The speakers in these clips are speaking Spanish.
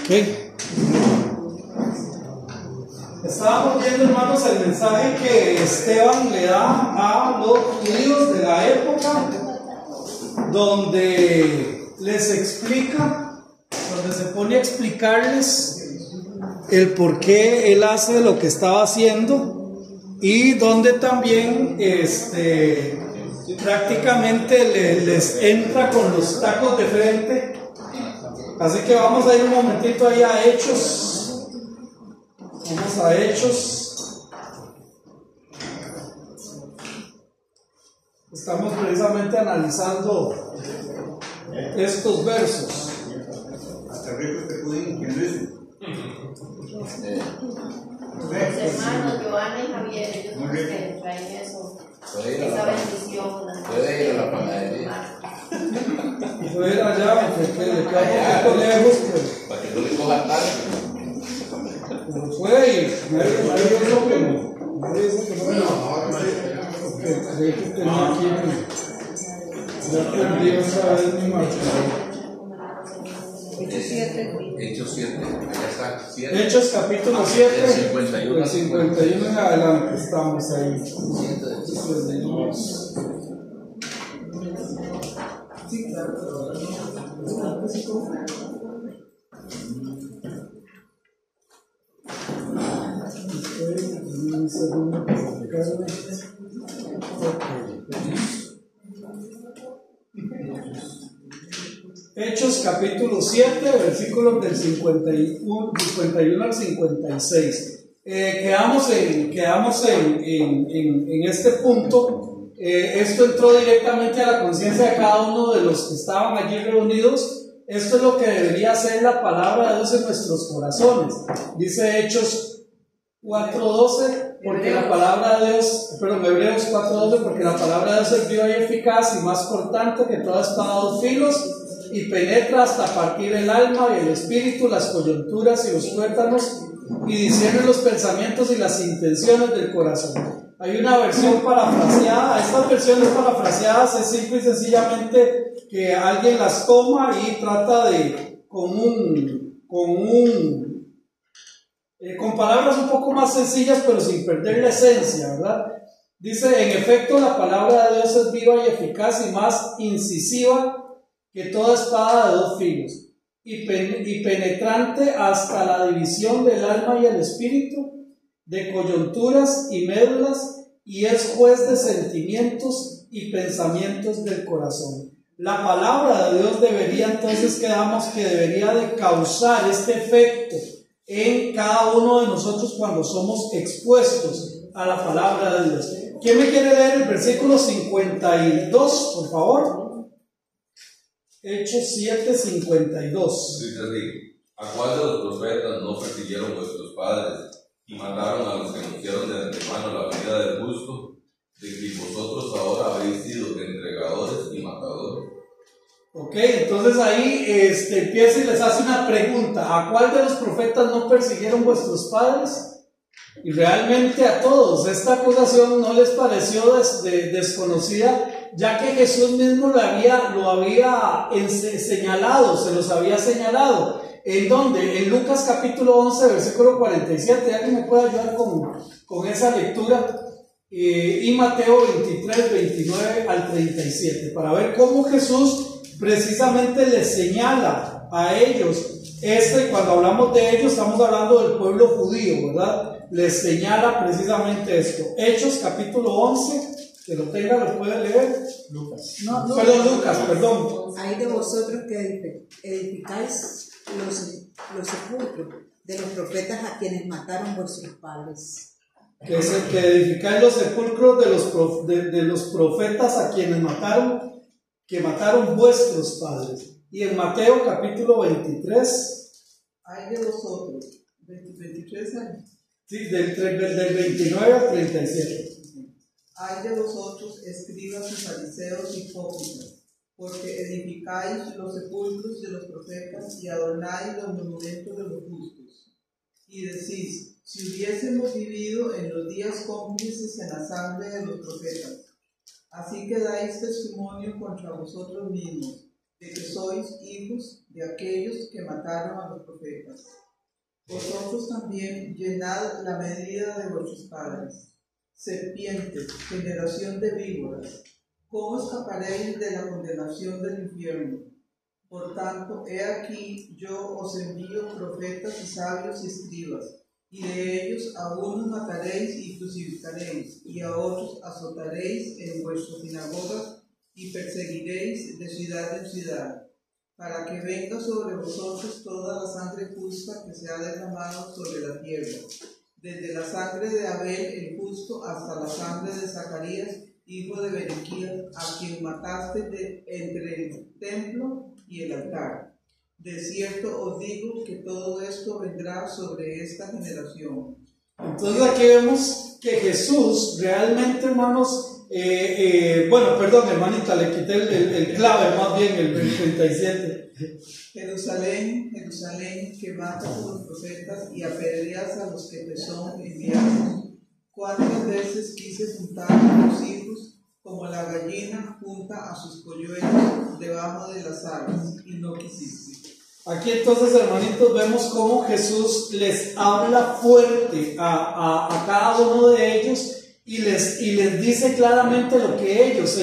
Okay. Estábamos viendo, hermanos, el mensaje que Esteban le da a los judíos de la época, donde les explica, donde se pone a explicarles el por qué él hace lo que estaba haciendo, y donde también prácticamente les entra con los tacos de frente. Así que vamos a ir un momentito ahí a Hechos. Vamos a Hechos. Estamos precisamente analizando estos versos. Hasta rico te pudieron, ¿quién lo hizo? Los hermanos Joana y Javier, ellos son los que traen eso, esa bendición. Puede ir a la panadería. Puede ir allá, porque le queda un poquito lejos, para que no le coja tarde. pero puede ir. Nadie dijo que no. Nadie dice que no. Porque creí que tenía aquí. Ya perdí otra vez mi marcador. Hechos 7, allá está 7. Hechos capítulo 7, del 51 del 51 en adelante estamos ahí. Sí, claro. Un segundo para sacarme. Hechos capítulo 7, versículos del 51 al 56. Quedamos en este punto. Esto entró directamente a la conciencia de cada uno de los que estaban allí reunidos. Esto es lo que debería ser la palabra de Dios en nuestros corazones. Dice Hechos 4:12, porque la palabra de Dios, Hebreos 4:12, porque la palabra de Dios es viva y eficaz y más cortante que toda espada de dos filos, y penetra hasta partir el alma y el espíritu, las coyunturas y los tuétanos, y discierne los pensamientos y las intenciones del corazón. Hay una versión parafraseada. Estas versiones parafraseadas es simple y sencillamente que alguien las toma y trata de con palabras un poco más sencillas, pero sin perder la esencia, ¿verdad? Dice: en efecto, la palabra de Dios es viva y eficaz y más incisiva que toda espada de dos filos, y penetrante hasta la división del alma y el espíritu, de coyunturas y médulas, y es juez de sentimientos y pensamientos del corazón. La palabra de Dios debería de causar este efecto en cada uno de nosotros cuando somos expuestos a la palabra de Dios. ¿Quién me quiere leer el versículo 52, por favor? Hechos 7:52. Dice así: ¿a cuál de los profetas no persiguieron vuestros padres y mataron a los que anunciaron de antemano la venida del justo, de que vosotros ahora habéis sido entregadores y matadores? Ok, entonces ahí empieza y les hace una pregunta: ¿a cuál de los profetas no persiguieron vuestros padres? Y realmente a todos. Esta acusación no les pareció desconocida, ya que Jesús mismo lo había señalado, se los había señalado. ¿En dónde? En Lucas capítulo 11, versículo 47. ¿Alguien me puede ayudar con esa lectura? Y Mateo 23, 29 al 37, para ver cómo Jesús precisamente les señala a ellos. Cuando hablamos de ellos, estamos hablando del pueblo judío, ¿verdad? Les señala precisamente esto. Hechos capítulo 11, que lo tenga, lo puede leer. Lucas. Lucas, perdón. Hay de vosotros que edificáis los sepulcros de los profetas a quienes mataron vuestros padres. Que es el que edificáis los sepulcros de los profetas a quienes mataron vuestros padres. Y en Mateo capítulo 23. Hay de vosotros, 23 años. Sí, del 29 al 37. Hay de vosotros, escribas y fariseos hipócritas, porque edificáis los sepulcros de los profetas y adornáis los monumentos de los justos. Y decís: si hubiésemos vivido en los días cómplices en la sangre de los profetas. Así que dais testimonio contra vosotros mismos, de que sois hijos de aquellos que mataron a los profetas. Vosotros también llenad la medida de vuestros padres. Serpientes, generación de víboras, ¿cómo escaparéis de la condenación del infierno? Por tanto, he aquí, yo os envío profetas y sabios y escribas, y de ellos a unos mataréis y crucificaréis, y a otros azotaréis en vuestras sinagogas, y perseguiréis de ciudad en ciudad, para que venga sobre vosotros toda la sangre justa que se ha derramado sobre la tierra, desde la sangre de Abel el justo hasta la sangre de Zacarías, hijo de Berequías, a quien mataste entre el templo y el altar. De cierto os digo que todo esto vendrá sobre esta generación. Entonces aquí vemos que Jesús realmente, hermanos, perdón, hermanita, le quité el clave, más bien el 37. Jerusalén, Jerusalén, que matas a los profetas y apedreas a los que te son enviados. ¿Cuántas veces quise juntar a tus hijos como la gallina junta a sus polluelos debajo de las alas, y no quisiste? Aquí entonces, hermanitos, vemos cómo Jesús les habla fuerte a cada uno de ellos y les dice claramente lo que ellos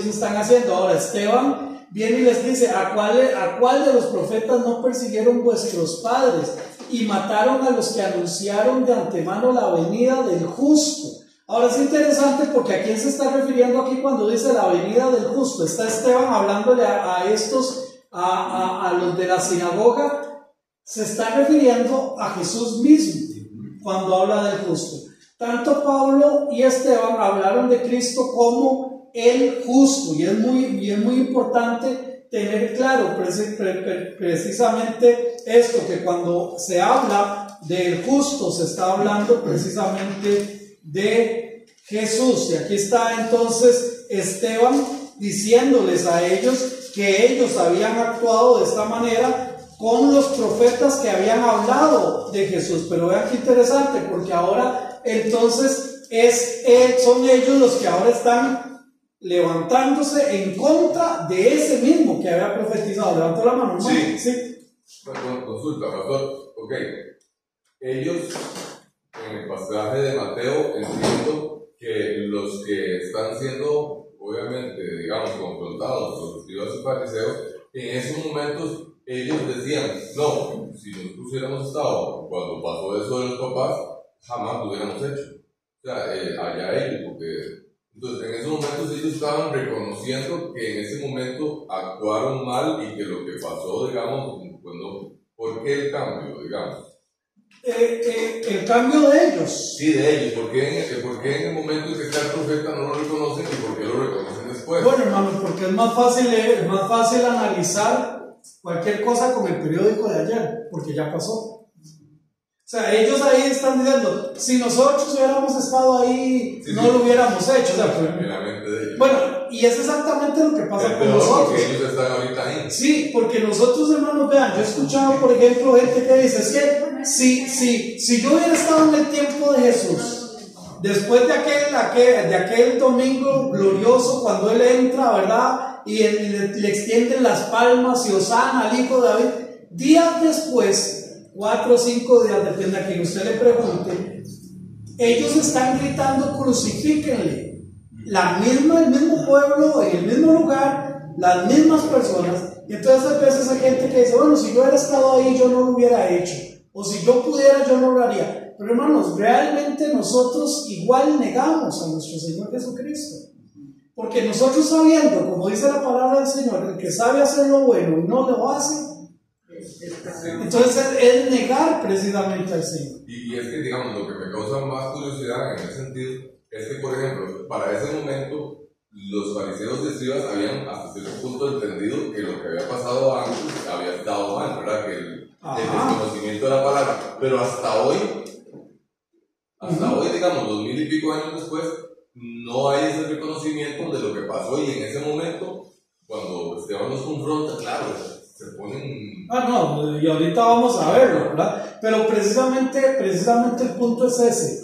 están haciendo. Ahora Esteban viene y les dice: ¿a cuál de los profetas no persiguieron vuestros padres y mataron a los que anunciaron de antemano la venida del justo? Ahora es interesante porque ¿a quién se está refiriendo aquí cuando dice la venida del justo? Está Esteban hablándole a estos, a los de la sinagoga. Se está refiriendo a Jesús mismo cuando habla del justo. Tanto Pablo y Esteban hablaron de Cristo como el justo, y es muy importante tener claro precisamente esto, que cuando se habla del justo se está hablando precisamente de Jesús. Y aquí está entonces Esteban diciéndoles a ellos que ellos habían actuado de esta manera con los profetas que habían hablado de Jesús. Pero vean qué interesante, porque ahora entonces son ellos los que ahora están levantándose en contra de ese mismo que había profetizado. Levantó la mano, ¿no? Sí. Bueno, consulta, pastor. Ok. Ellos, en el pasaje de Mateo, entiendo que los que están siendo, obviamente, digamos, confrontados por los escribas y fariseos, en esos momentos ellos decían: no, si nosotros hubiéramos estado cuando pasó eso de los papás, jamás lo hubiéramos hecho. O sea, allá ellos, porque entonces en esos momentos ellos estaban reconociendo que en ese momento actuaron mal y que lo que pasó, digamos, bueno, ¿por qué el cambio, digamos? El cambio de ellos. Sí, de ellos. ¿Por qué en el momento en que está el profeta no lo reconocen y por qué lo reconocen después? Bueno, hermano, porque es más fácil analizar cualquier cosa con el periódico de ayer, porque ya pasó. O sea, ellos ahí están diciendo: si nosotros hubiéramos estado ahí, no lo hubiéramos hecho. O sea, bueno, y es exactamente lo que pasa con nosotros. Porque ellos están ahorita ahí. Sí, porque nosotros, hermanos, vean, yo he escuchado, por ejemplo, gente que dice: es que si yo hubiera estado en el tiempo de Jesús, después de aquel domingo glorioso, cuando Él entra, ¿verdad? Y le extienden las palmas y hosana al Hijo de David, días después, 4 o 5 días, depende a quien usted le pregunte, ellos están gritando: crucifíquenle. El mismo pueblo, en el mismo lugar, las mismas personas. Y entonces a veces hay gente que dice: bueno, si yo hubiera estado ahí, yo no lo hubiera hecho, o si yo pudiera, yo no lo haría. Pero hermanos, realmente nosotros igual negamos a nuestro Señor Jesucristo, porque nosotros, sabiendo, como dice la palabra del Señor, el que sabe hacer lo bueno y no lo hace, entonces es negar precisamente al Señor. Y es que, digamos, lo que me causa más curiosidad en ese sentido es que, por ejemplo, para ese momento los fariseos y escribas habían hasta cierto punto entendido que lo que había pasado antes había estado mal, ¿verdad? Que el desconocimiento de la palabra. Pero hasta hoy, digamos, 2000 y pico años después, no hay ese reconocimiento de lo que pasó, y en ese momento, cuando Esteban nos confronta, claro, se ponen... no, y ahorita vamos a verlo, ¿verdad? Pero precisamente el punto es ese.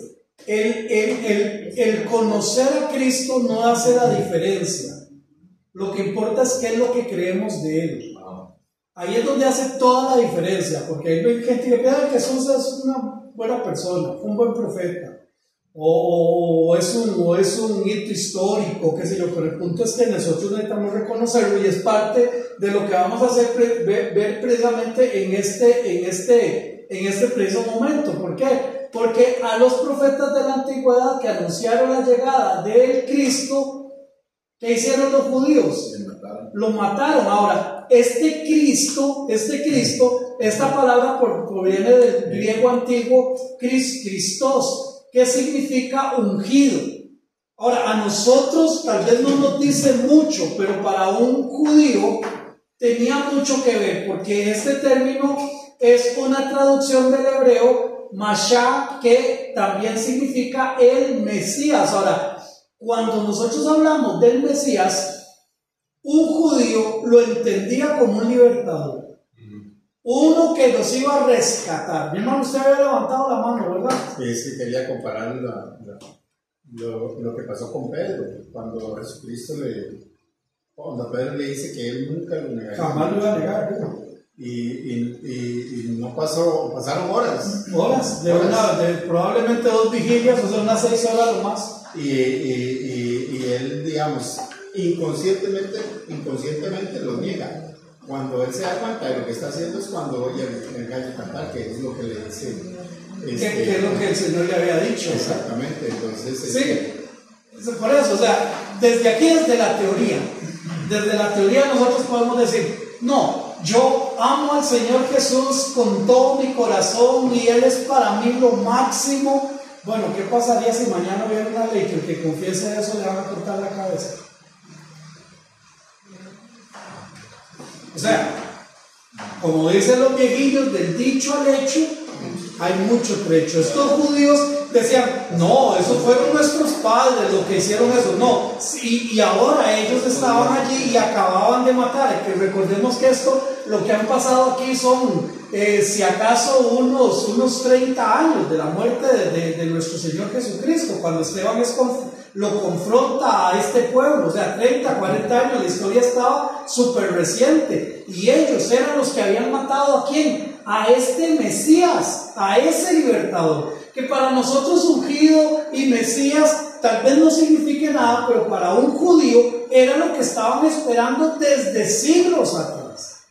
El conocer a Cristo no hace la diferencia. Lo que importa es qué es lo que creemos de Él. ahí es donde hace toda la diferencia, porque hay gente que piensa que Jesús es una buena persona, un buen profeta, o es un hito histórico, qué sé yo, pero el punto es que nosotros necesitamos reconocerlo y es parte de lo que vamos a hacer, ver precisamente en este preciso momento. ¿Por qué? Porque a los profetas de la antigüedad que anunciaron la llegada del Cristo, ¿qué hicieron los judíos? Lo mataron. Ahora, este Cristo, esta palabra proviene del griego antiguo Christos, que significa ungido. Ahora, a nosotros tal vez no nos dice mucho, pero para un judío tenía mucho que ver, porque este término es una traducción del hebreo Mashiach, que también significa el Mesías. Ahora, cuando nosotros hablamos del Mesías, un judío lo entendía como un libertador, uno que nos iba a rescatar. Mi hermano, usted había levantado la mano, ¿verdad? Sí, quería comparar lo que pasó con Pedro, cuando Pedro le dice que él nunca lo negaría. Jamás lo iba a negar, ¿no? Y no pasaron horas. Probablemente 2 vigilias, o sea, unas 6 horas o más. Y él, digamos, inconscientemente lo niega. Cuando él se da cuenta de lo que está haciendo es cuando oye el gallo cantar, que es lo que le dice. Que es lo que el Señor le había dicho. Exactamente, entonces. Sí, por eso, o sea, desde aquí, desde la teoría nosotros podemos decir, no, yo amo al Señor Jesús con todo mi corazón y Él es para mí lo máximo. Bueno, ¿qué pasaría si mañana hubiera una ley que el que confiese eso le van a cortar la cabeza? O sea, como dicen los viejillos, del dicho al hecho hay mucho trecho. Estos judíos decían, no, esos fueron nuestros padres los que hicieron eso. No, y ahora ellos estaban allí y acababan de matar. Que recordemos que lo que han pasado aquí son, si acaso, unos 30 años de la muerte de nuestro Señor Jesucristo, cuando Esteban lo confronta a este pueblo. O sea, 30, 40 años, la historia estaba súper reciente, y ellos eran los que habían matado ¿a quién? A este Mesías, a ese libertador, que para nosotros ungido y Mesías tal vez no signifique nada, pero para un judío era lo que estaban esperando desde siglos atrás.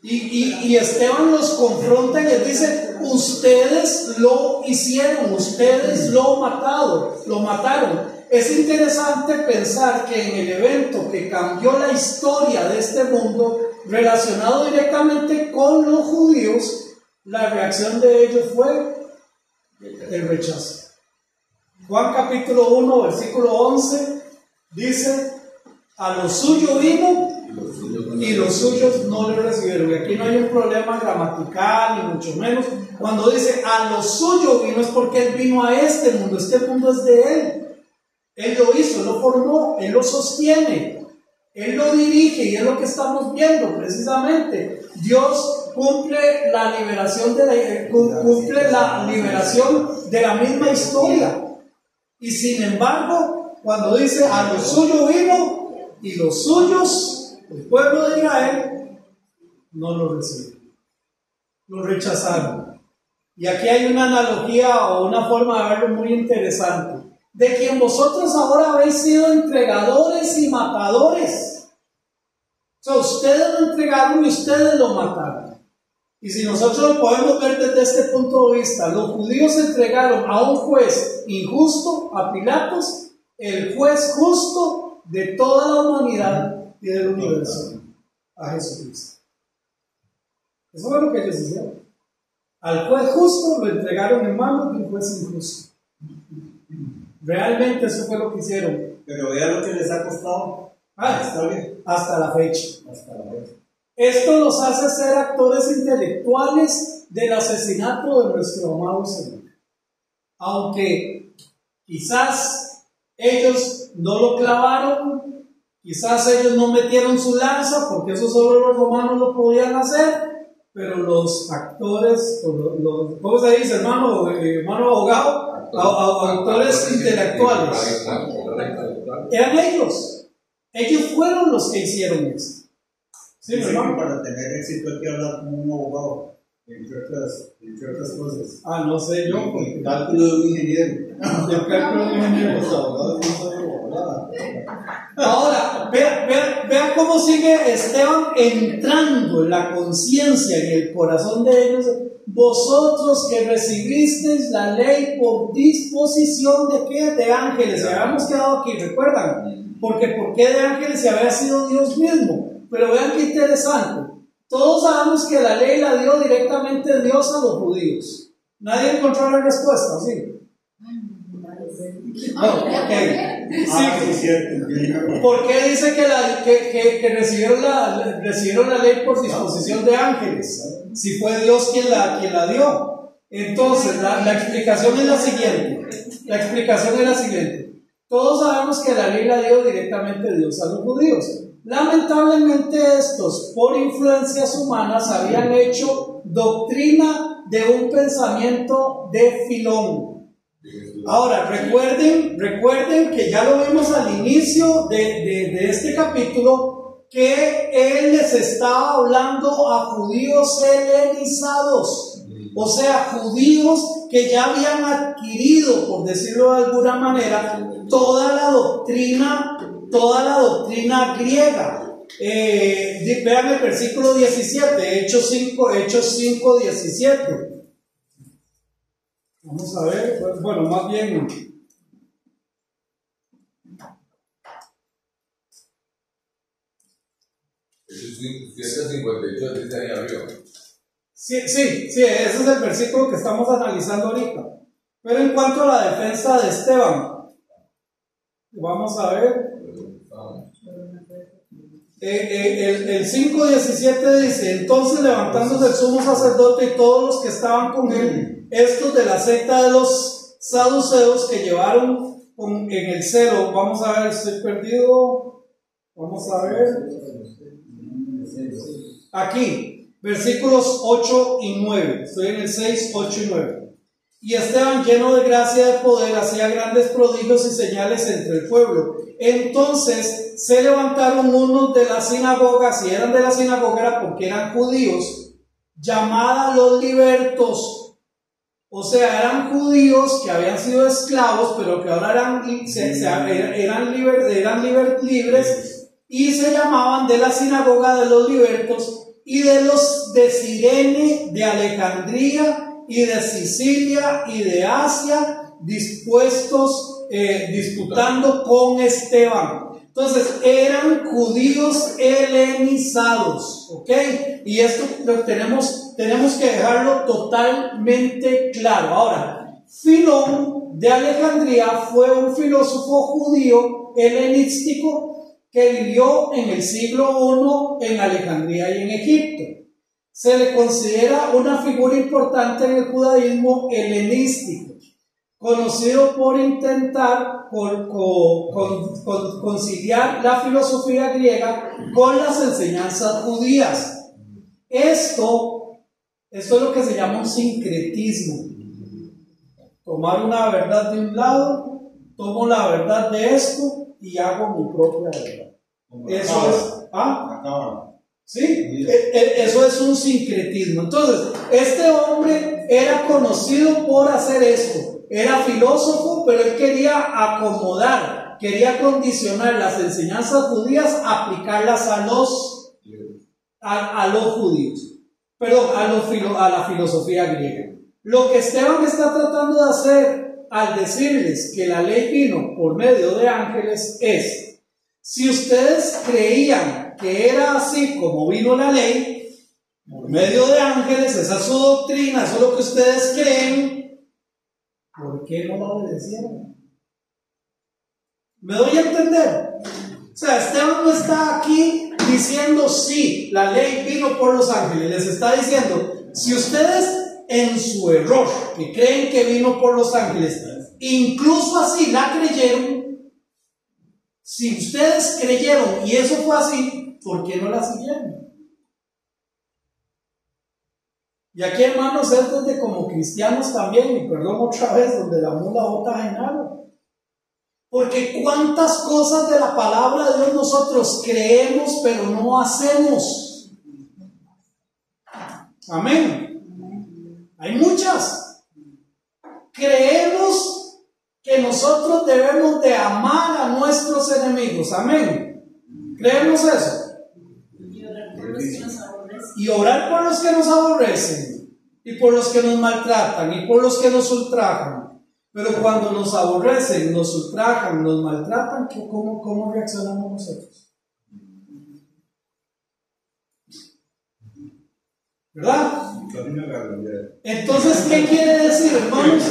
Y Esteban los confronta y les dice, ustedes lo hicieron, ustedes lo mataron. Es interesante pensar que en el evento que cambió la historia de este mundo, relacionado directamente con los judíos, la reacción de ellos fue el rechazo. Juan capítulo 1, versículo 11, dice, a lo suyo vino y los suyos no le recibieron. Y aquí no hay un problema gramatical, ni mucho menos. Cuando dice a lo suyo vino, es porque Él vino a este mundo es de Él. Él lo hizo, Él lo formó, Él lo sostiene, Él lo dirige, y es lo que estamos viendo precisamente. Dios cumple la liberación de la misma historia. Y sin embargo, cuando dice a lo suyo vino y los suyos, el pueblo de Israel, no lo recibieron, lo rechazaron. Y aquí hay una analogía o una forma de verlo muy interesante. De quien vosotros ahora habéis sido entregadores y matadores. O sea, ustedes lo entregaron y ustedes lo mataron. Y si nosotros lo podemos ver desde este punto de vista, los judíos entregaron a un juez injusto, a Pilatos, el juez justo de toda la humanidad y del universo, a Jesucristo. Eso fue lo que ellos hicieron. Al juez justo lo entregaron en manos de un juez injusto. Realmente eso fue lo que hicieron. Pero vean lo que les ha costado. Está bien. Hasta la fecha. Esto los hace ser actores intelectuales del asesinato de nuestro amado Señor. Aunque quizás ellos no lo clavaron, quizás ellos no metieron su lanza, porque eso solo los romanos lo podían hacer, pero los actores, ¿cómo se dice, hermano abogado? Autores intelectuales eran ellos fueron los que hicieron esto. O Sí, Dice hermano. que para tener éxito hay que hablar como un abogado, entre otras cosas. No sé yo. El cálculo de un ingeniero. El cálculo de un ingeniero. Los abogados no son abogados. Ahora, vean cómo sigue Esteban entrando en la conciencia, en el corazón de ellos. Vosotros que recibisteis la ley por disposición de ¿qué? De ángeles. Se habíamos quedado aquí, ¿recuerdan? Porque ¿por qué de ángeles? Si había sido Dios mismo. Pero vean qué interesante. Todos sabemos que la ley la dio directamente Dios a los judíos. Nadie encontró la respuesta, ¿sí? Sí, cierto. ¿Por qué dice que recibieron la ley por disposición de ángeles? Si fue Dios quien la dio. Entonces, la explicación es la siguiente. Todos sabemos que la ley la dio directamente Dios a los judíos. Lamentablemente estos, por influencias humanas, habían hecho doctrina de un pensamiento de Filón. Ahora, recuerden que ya lo vimos al inicio de este capítulo, que él les estaba hablando a judíos helenizados, o sea, judíos que ya habían adquirido, por decirlo de alguna manera, toda la doctrina griega. Vean el versículo 17, Hechos 5, 17. Vamos a ver, bueno, más bien. Hechos 7:58 dice ahí arriba. Sí, ese es el versículo que estamos analizando ahorita. Pero en cuanto a la defensa de Esteban, vamos a ver. El 5:17 dice: entonces levantándose el sumo sacerdote y todos los que estaban con él, estos de la secta de los saduceos que llevaron en el celo, vamos a ver, estoy perdido, vamos a ver, aquí, versículos 8 y 9, estoy en el 6, 8 y 9. Y Esteban, lleno de gracia y de poder, hacía grandes prodigios y señales entre el pueblo. Entonces se levantaron unos de la sinagoga, si eran de la sinagoga era porque eran judíos, llamada los libertos. O sea, eran judíos que habían sido esclavos, pero que ahora eran libres, y se llamaban de la sinagoga de los libertos y de los de Cirene, de Alejandría y de Sicilia y de Asia, disputando con Esteban. Entonces eran judíos helenizados, ¿ok? Y esto lo tenemos que dejarlo totalmente claro. Ahora, Filón de Alejandría fue un filósofo judío helenístico que vivió en el siglo I en Alejandría y en Egipto. Se le considera una figura importante en el judaísmo helenístico, conocido por intentar conciliar la filosofía griega con las enseñanzas judías. Esto es lo que se llama un sincretismo. Tomar una verdad de un lado, tomo la verdad de esto y hago mi propia verdad. Eso es... Sí, eso es un sincretismo. Entonces, este hombre era conocido por hacer esto. Era filósofo, pero él quería acomodar, quería condicionar las enseñanzas judías, aplicarlas a los judíos, perdón, a la filosofía griega. Lo que Esteban está tratando de hacer al decirles que la ley vino por medio de ángeles es: si ustedes creían que era así como vino la ley, por medio de ángeles, esa es su doctrina, eso es lo que ustedes creen, ¿por qué no la obedecieron? ¿Me doy a entender? O sea, Esteban no está aquí diciendo sí, la ley vino por los ángeles, les está diciendo, si ustedes en su error, que creen que vino por los ángeles, incluso así la creyeron, si ustedes creyeron y eso fue así, ¿por qué no la siguieron? Y aquí, hermanos, es donde como cristianos también, y perdón otra vez, donde la mula bota en agua. Porque cuántas cosas de la palabra de Dios nosotros creemos pero no hacemos. Amén. Hay muchas. Creemos que nosotros debemos de amar a nuestros enemigos. Amén. Creemos eso. Y orar por los que nos aborrecen, y por los que nos maltratan, y por los que nos ultrajan. Pero cuando nos aborrecen, nos ultrajan, nos maltratan, ¿cómo reaccionamos nosotros? ¿Verdad? Entonces, ¿qué quiere decir, hermanos?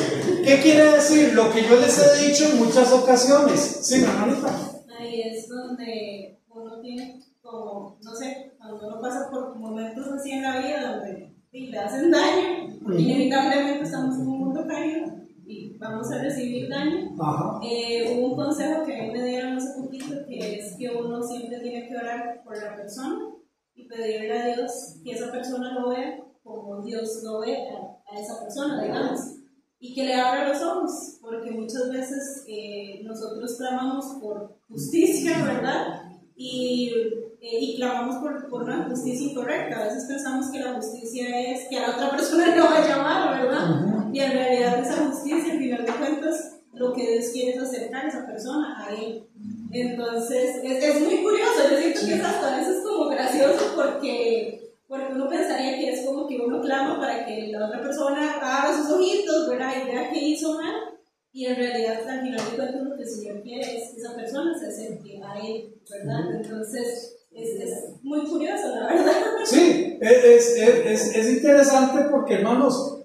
¿Qué quiere decir? Lo que yo les he dicho en muchas ocasiones. Sí, mi hermanita. Ahí es donde uno tiene como, no sé, cuando uno pasa por momentos así en la vida donde le hacen daño, porque inevitablemente estamos en un mundo caído y vamos a recibir daño. Hubo un consejo que a mí me dieron hace poquito, que es que uno siempre tiene que orar por la persona y pedirle a Dios que esa persona lo vea como Dios lo ve a esa persona, digamos, y que le abra los ojos, porque muchas veces nosotros clamamos por justicia, ¿verdad? Y clamamos por una justicia incorrecta. A veces pensamos que la justicia es que a la otra persona le va a llamar, ¿verdad? Y en realidad esa justicia, al final de cuentas, lo que Dios quiere es acercar a esa persona a Él. Entonces, es muy curioso. Yo siento que hasta a veces es como gracioso porque uno pensaría que es como que uno clama para que la otra persona abra sus ojitos, ¿verdad? Y vea que hizo mal. Y en realidad, al final de cuentas, lo que el Señor quiere es que esa persona se acerque a Él, ¿verdad? Entonces, es muy curioso, la verdad. Sí, es interesante porque, hermanos,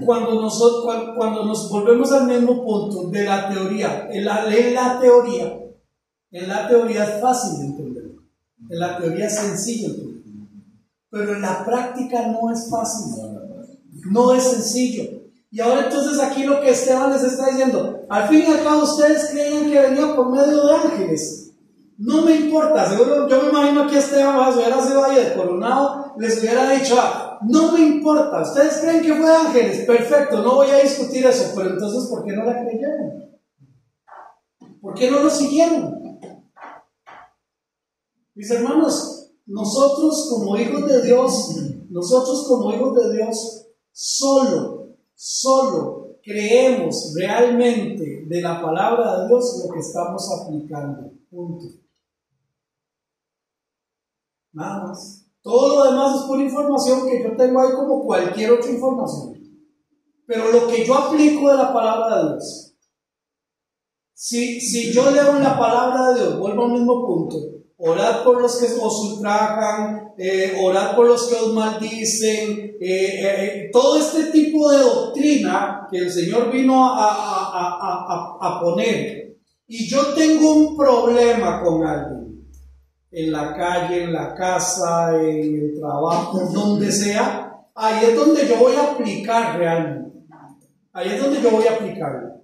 cuando nos volvemos al mismo punto de la teoría, en la teoría es fácil de entender, en la teoría es sencillo de entender, pero en la práctica no es fácil, no es sencillo. Y ahora entonces aquí lo que Esteban les está diciendo, al fin y al cabo ustedes creían que venía por medio de ángeles. No me importa, seguro yo me imagino que Esteban si hubiera sido ahí de Coronado, les hubiera dicho, no me importa, ustedes creen que fue de ángeles, perfecto, no voy a discutir eso, pero entonces ¿por qué no la creyeron? ¿Por qué no lo siguieron? Mis hermanos, nosotros como hijos de Dios, solo creemos realmente de la palabra de Dios lo que estamos aplicando. Punto. Nada más. Todo lo demás es pura información que yo tengo ahí como cualquier otra información. Pero lo que yo aplico de la palabra de Dios, si yo leo en la palabra de Dios, vuelvo al mismo punto, orad por los que os ultrajan, orad por los que os maldicen, todo este tipo de doctrina que el Señor vino a poner. Y yo tengo un problema con alguien, en la calle, en la casa, en el trabajo, donde sea, ahí es donde yo voy a aplicar realmente. Ahí es donde yo voy a aplicarlo.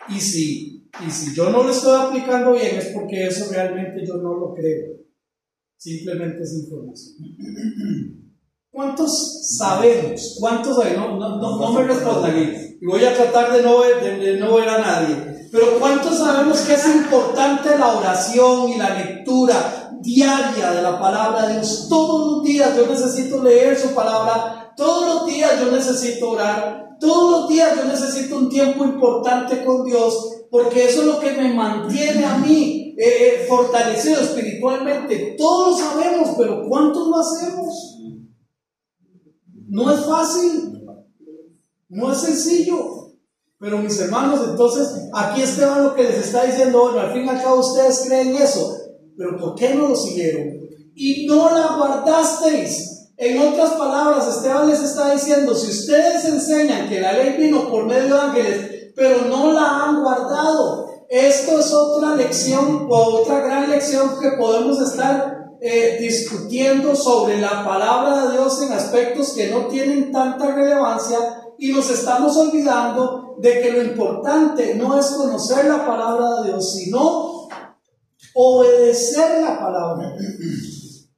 Y si yo no lo estoy aplicando bien es porque eso realmente yo no lo creo. Simplemente es información. ¿Cuántos sabemos? No me respondan aquí. Y voy a tratar de no ver a nadie. Pero ¿cuántos sabemos que es importante la oración y la lectura diaria de la palabra de Dios? Todos los días yo necesito leer su palabra. Todos los días yo necesito orar. Todos los días yo necesito un tiempo importante con Dios, porque eso es lo que me mantiene a mí fortalecido espiritualmente. Todos lo sabemos, pero ¿cuántos lo hacemos? No es fácil, no es sencillo. Pero mis hermanos, entonces aquí Esteban lo que les está diciendo, bueno, al fin y al cabo ustedes creen eso, pero ¿por qué no lo siguieron? Y no la guardasteis. En otras palabras, Esteban les está diciendo, si ustedes enseñan que la ley vino por medio de ángeles, pero no la han guardado, esto es otra lección o otra gran lección que podemos estar discutiendo sobre la palabra de Dios en aspectos que no tienen tanta relevancia, y nos estamos olvidando de que lo importante no es conocer la palabra de Dios, sino obedecer la palabra de Dios.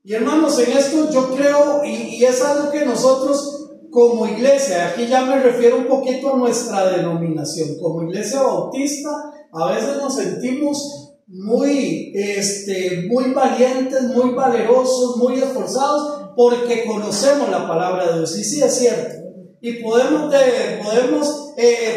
Y hermanos, en esto yo creo, y es algo que nosotros como iglesia, aquí ya me refiero un poquito a nuestra denominación, como iglesia bautista, a veces nos sentimos muy valientes, muy valerosos, muy esforzados, porque conocemos la palabra de Dios. Y sí es cierto. Y podemos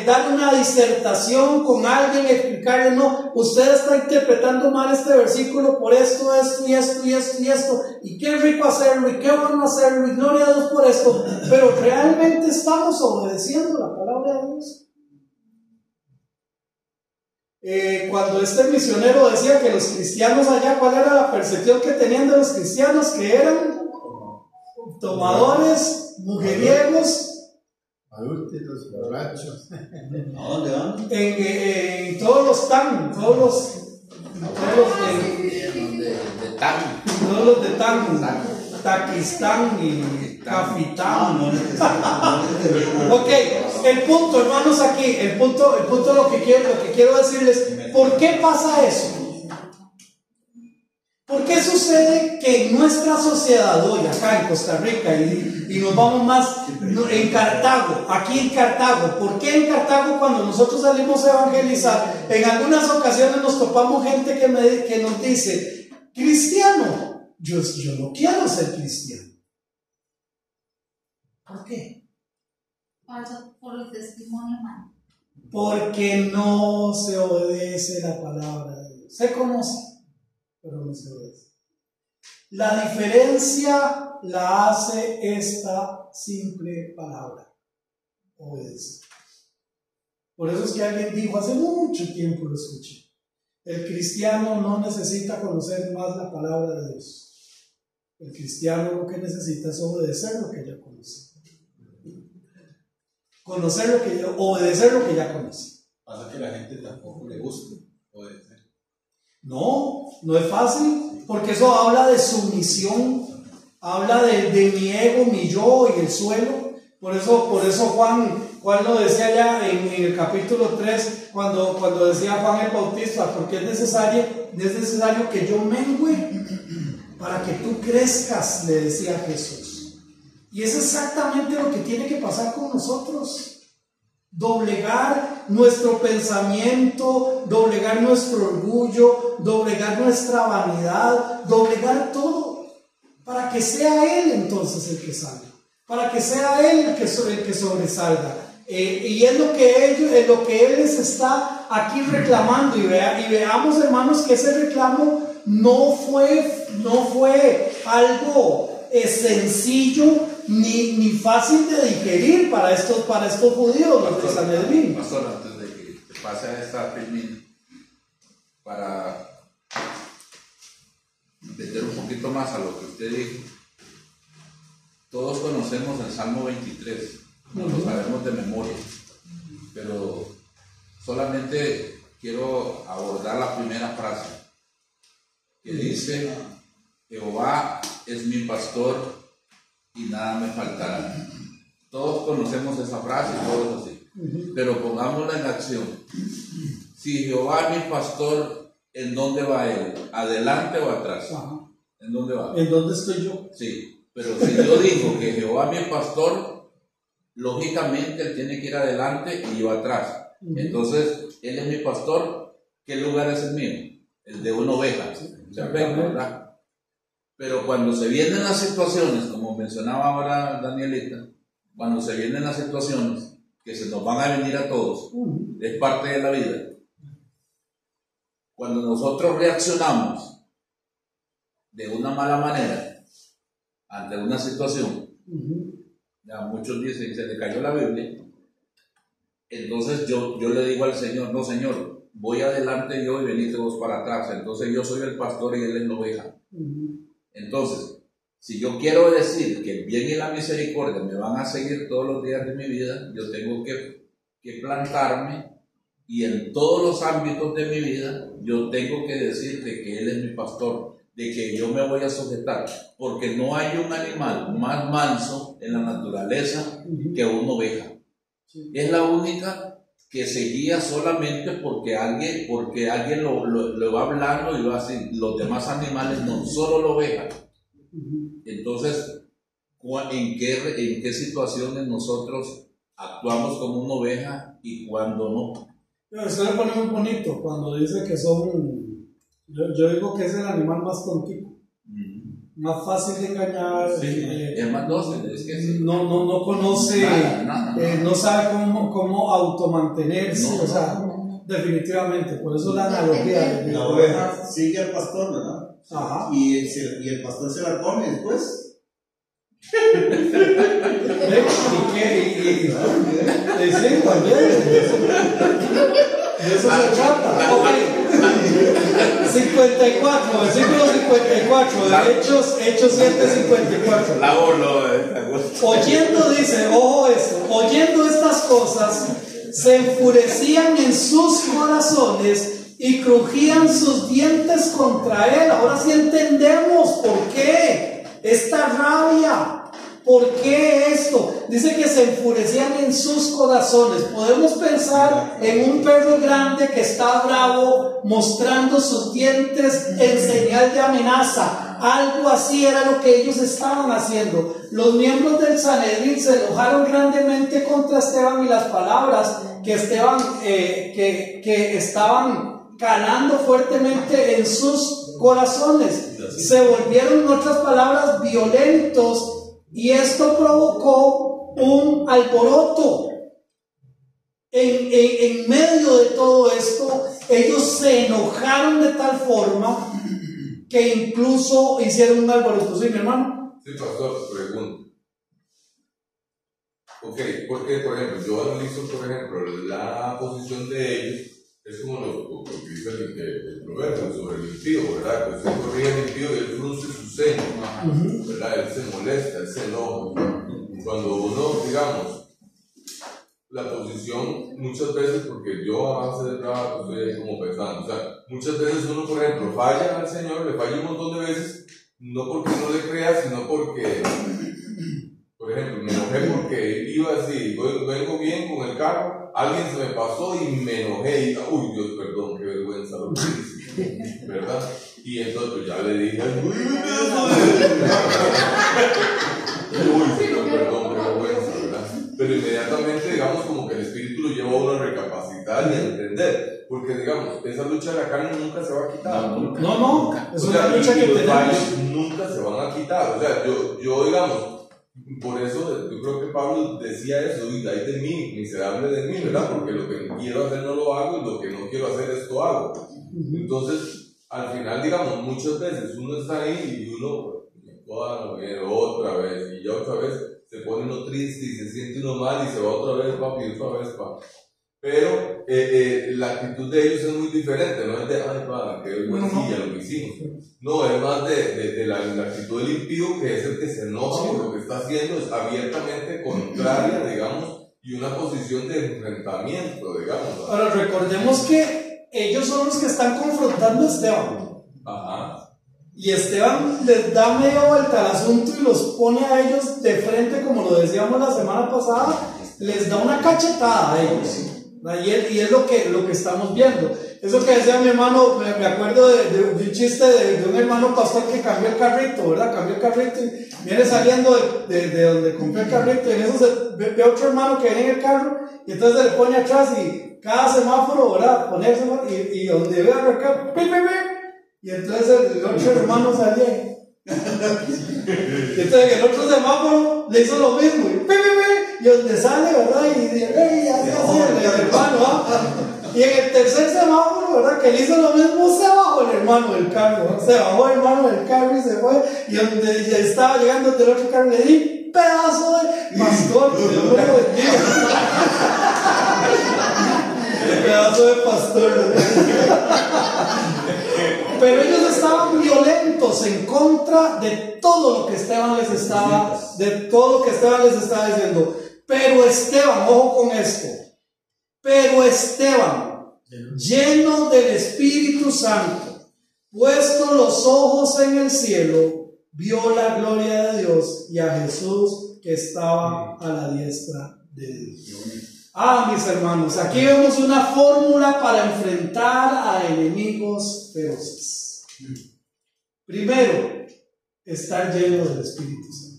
dar una disertación con alguien, explicarle, no, usted está interpretando mal este versículo por esto, y esto, y qué rico hacerlo, y qué bueno hacerlo, y gloria a Dios por esto, pero realmente estamos obedeciendo la palabra de Dios. Cuando este misionero decía que los cristianos allá, ¿cuál era la percepción que tenían de los cristianos? Que eran tomadores, mujeriegos, adúlteros, borrachos. ¿A dónde van? En todos los tan, todos los de tan, Taquistán y Cafitán. Ok, el punto, hermanos, aquí, el punto lo que quiero decirles, ¿por qué pasa eso? ¿Por qué sucede que en nuestra sociedad hoy, acá en Costa Rica, y nos vamos más en Cartago, aquí en Cartago? ¿Por qué en Cartago cuando nosotros salimos a evangelizar, en algunas ocasiones nos topamos gente que nos dice, cristiano, yo no quiero ser cristiano? ¿Por qué? Por el testimonio humano. Porque no se obedece la palabra de Dios. Se conoce, pero no se obedece. La diferencia la hace esta simple palabra: obedece. Por eso es que alguien dijo, hace mucho tiempo lo escuché, el cristiano no necesita conocer más la palabra de Dios. El cristiano lo que necesita es obedecer lo que ya conoce. Obedecer lo que ya conoce. Pasa que a la gente tampoco le gusta obedecer. No es fácil, porque eso habla de sumisión, habla de mi ego, mi yo y el suelo. Por eso Juan lo decía ya en el capítulo 3, cuando decía Juan el Bautista, porque es necesario que yo mengüe para que tú crezcas, le decía Jesús. Y es exactamente lo que tiene que pasar con nosotros. Doblegar nuestro pensamiento, doblegar nuestro orgullo, doblegar nuestra vanidad, doblegar todo, para que sea Él entonces el que salga, para que sea Él el que sobresalga. Y es lo que Él les está aquí reclamando. Y veamos, hermanos, que ese reclamo no fue algo sencillo ni fácil de digerir para estos judíos, los de Sanedrín. Pastor, antes de que te pase a esta termina, para meter un poquito más a lo que usted dijo, todos conocemos el Salmo 23, lo sabemos de memoria, pero solamente quiero abordar la primera frase que dice: Jehová es mi pastor y nada me faltará. Todos conocemos esa frase, todos así, pero pongámosla en acción. Si Jehová es mi pastor, ¿en dónde va Él? ¿Adelante o atrás? ¿En dónde va? ¿En dónde estoy yo? Sí, pero si yo digo que Jehová es mi pastor, lógicamente Él tiene que ir adelante y yo atrás. Entonces, Él es mi pastor, ¿qué lugar es el mío? El de una oveja, ¿verdad? Pero cuando se vienen las situaciones, como mencionaba ahora Danielita, cuando se vienen las situaciones que se nos van a venir a todos, es parte de la vida. Cuando nosotros reaccionamos de una mala manera ante una situación, ya muchos dicen, se le cayó la Biblia, entonces yo le digo al Señor, no, Señor, voy adelante yo y venite vos para atrás. Entonces yo soy el pastor y Él es la oveja. Entonces, si yo quiero decir que el bien y la misericordia me van a seguir todos los días de mi vida, yo tengo que plantarme, y en todos los ámbitos de mi vida yo tengo que decir de que Él es mi pastor, de que yo me voy a sujetar, porque no hay un animal más manso en la naturaleza que una oveja. Es la única que se guía solamente porque alguien lo va hablando y va así. Los demás animales no, solo la oveja. Entonces, ¿en qué situaciones nosotros actuamos como una oveja y cuando no? Usted le pone muy bonito cuando dice que son Yo digo que es el animal más tontito. Más fácil de engañar. Sí, es más dócil, es que sí. No conoce, nada. No sabe cómo automantenerse, o sea, definitivamente, por eso la analogía. La oveja sigue al pastor, ¿verdad? Ajá. Y el pastor se la come después. Sí, también. De eso se trata. 54, versículo 54, de Hechos 7:54. La burlo. Oyendo, dice, ojo esto, oyendo estas cosas, se enfurecían en sus corazones y crujían sus dientes contra él. Ahora sí entendemos por qué esta rabia. ¿Por qué esto? Dice que se enfurecían en sus corazones. Podemos pensar en un perro grande que está bravo, mostrando sus dientes en señal de amenaza. Algo así era lo que ellos estaban haciendo. Los miembros del Sanedrín se enojaron grandemente contra Esteban y las palabras que estaban calando fuertemente en sus corazones. Se volvieron, en otras palabras, violentos. Y esto provocó un alboroto. En medio de todo esto, ellos se enojaron de tal forma que incluso hicieron un alboroto. ¿Sí, mi hermano? Sí, pastor, pregunto. Ok, porque, por ejemplo, yo analizo, por ejemplo, la posición de ellos, es como lo que dice el proverbio sobre el impío, ¿verdad? Que usted corrige al impío y él frunce su ceño, ¿verdad? Él se molesta, él se enoja. Cuando uno, digamos, la posición, muchas veces, porque yo hace de trabajo estoy ahí como pensando, o sea, muchas veces uno, por ejemplo, falla al Señor, le falla un montón de veces, no porque no le crea, sino porque, por ejemplo, me enojé porque iba así, vengo bien con el carro, alguien se me pasó y me enojé y, uy, Dios, perdón, qué vergüenza lo que hice, ¿verdad? Y entonces ya le dije, uy, Señor, perdón, qué vergüenza, ¿verdad? Pero inmediatamente, digamos, como que el Espíritu lo lleva a uno a recapacitar y a entender, porque, digamos, esa lucha de la carne nunca se va a quitar. No, es una lucha que los tenemos. fallos nunca se van a quitar, o sea, yo digamos, por eso yo creo que Pablo decía eso, y ay de mí, miserable de mí, ¿verdad? Porque lo que quiero hacer no lo hago y lo que no quiero hacer esto hago. Entonces, al final, digamos, muchas veces uno está ahí y uno otra vez y ya otra vez se pone uno triste y se siente uno mal y se va otra vez, papi. Pero la actitud de ellos es muy diferente, no es de, ay, padre, qué vergüenza lo que hicimos. No, es más de la actitud del impío, que es el que se enoja por lo que está haciendo, es abiertamente contraria, digamos, y una posición de enfrentamiento, digamos. Ahora, recordemos que ellos son los que están confrontando a Esteban. Ajá. Y Esteban les da media vuelta al asunto y los pone a ellos de frente, como lo decíamos la semana pasada, les da una cachetada a ellos. Y es lo que estamos viendo. Eso que decía mi hermano, me acuerdo de un chiste de un hermano pastor que cambió el carrito, ¿verdad? Cambió el carrito y viene saliendo de donde compró el carrito, y en eso ve otro hermano que viene en el carro, y entonces se le pone atrás y cada semáforo, ¿verdad? Ponerse y donde ve a recar, y entonces el otro hermano salía. Y entonces el otro semáforo le hizo lo mismo, y donde sale, ¿verdad? Y dice, ¡ey! Así el hermano, ¿ah? Y en el tercer semáforo, ¿verdad? Que le hizo lo mismo, se bajó el hermano del carro, ¿no? Se bajó el hermano del carro y se fue, y donde ya estaba llegando del otro carro le di pedazo de pastor, que Dios me lo bendiga. Pedazo de pastor, ¿no? Pero ellos estaban violentos en contra de todo lo que Esteban les estaba diciendo. Pero Esteban, ojo con esto, pero Esteban, lleno del Espíritu Santo, puesto los ojos en el cielo, vio la gloria de Dios y a Jesús que estaba a la diestra de Dios. Mis hermanos, aquí vemos una fórmula para enfrentar a enemigos feroces. Primero, estar lleno del Espíritu Santo.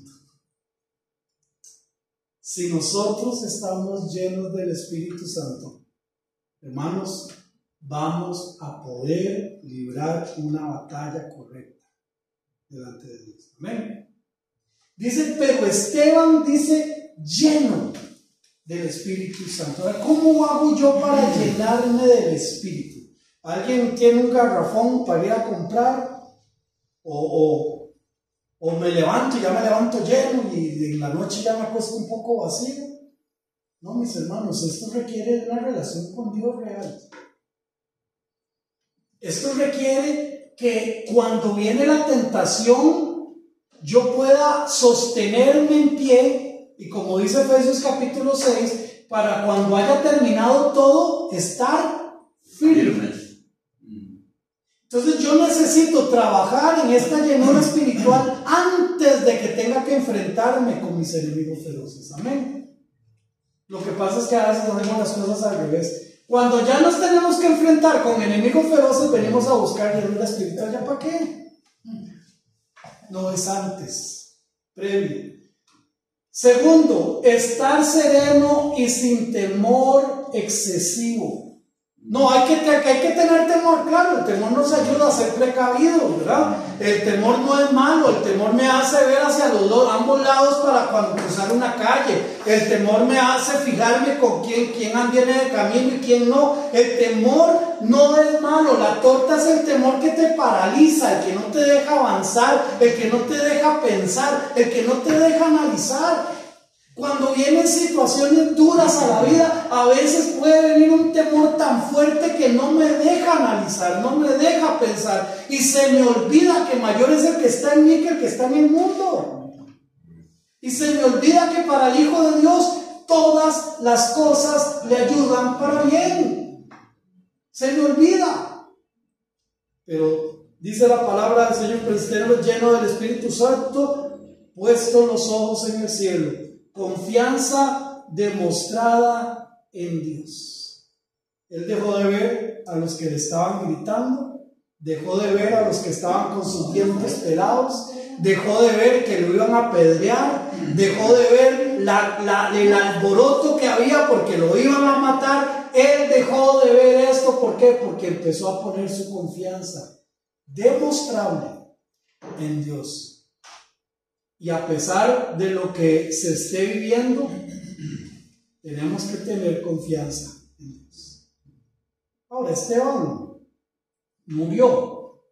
Si nosotros estamos llenos del Espíritu Santo, hermanos, vamos a poder librar una batalla correcta delante de Dios. Amén. Dice, pero Esteban dice, lleno del Espíritu Santo. Ahora, ¿cómo hago yo para llenarme del Espíritu? ¿Alguien tiene un garrafón para ir a comprar? ¿O me levanto y ya me levanto lleno y en la noche ya me acuesto un poco vacío? No, mis hermanos, esto requiere una relación con Dios real. Esto requiere que cuando viene la tentación yo pueda sostenerme en pie y, como dice Efesios capítulo 6, para cuando haya terminado todo, estar firme. Entonces yo necesito trabajar en esta llenura espiritual antes de que tenga que enfrentarme con mis enemigos feroces. Amén. Lo que pasa es que a veces hacemos las cosas al revés. Cuando ya nos tenemos que enfrentar con enemigos feroces, venimos a buscar llenura espiritual. ¿Ya para qué? No, es antes, previo. Segundo, estar sereno y sin temor excesivo. No, hay que tener temor, claro, el temor nos ayuda a ser precavidos, ¿verdad? El temor no es malo, el temor me hace ver hacia ambos lados para cuando cruzar una calle. El temor me hace fijarme con quién viene de camino y quién no. El temor no es malo, la torta es el temor que te paraliza, el que no te deja avanzar, el que no te deja pensar, el que no te deja analizar. Cuando vienen situaciones duras a la vida, a veces puede venir un temor tan fuerte que no me deja analizar, no me deja pensar, y se me olvida que mayor es el que está en mí que el que está en el mundo. Y se me olvida que para el Hijo de Dios todas las cosas le ayudan para bien. Se me olvida. Pero dice la palabra del Señor, prestérenlo lleno del Espíritu Santo, puesto los ojos en el cielo. Confianza demostrada en Dios. Él dejó de ver a los que le estaban gritando, dejó de ver a los que estaban con sus dientes pelados, dejó de ver que lo iban a apedrear, dejó de ver el alboroto que había porque lo iban a matar. Él dejó de ver esto. ¿Por qué? Porque empezó a poner su confianza demostrable en Dios. Y a pesar de lo que se esté viviendo, tenemos que tener confianza en Dios. Ahora, Esteban murió.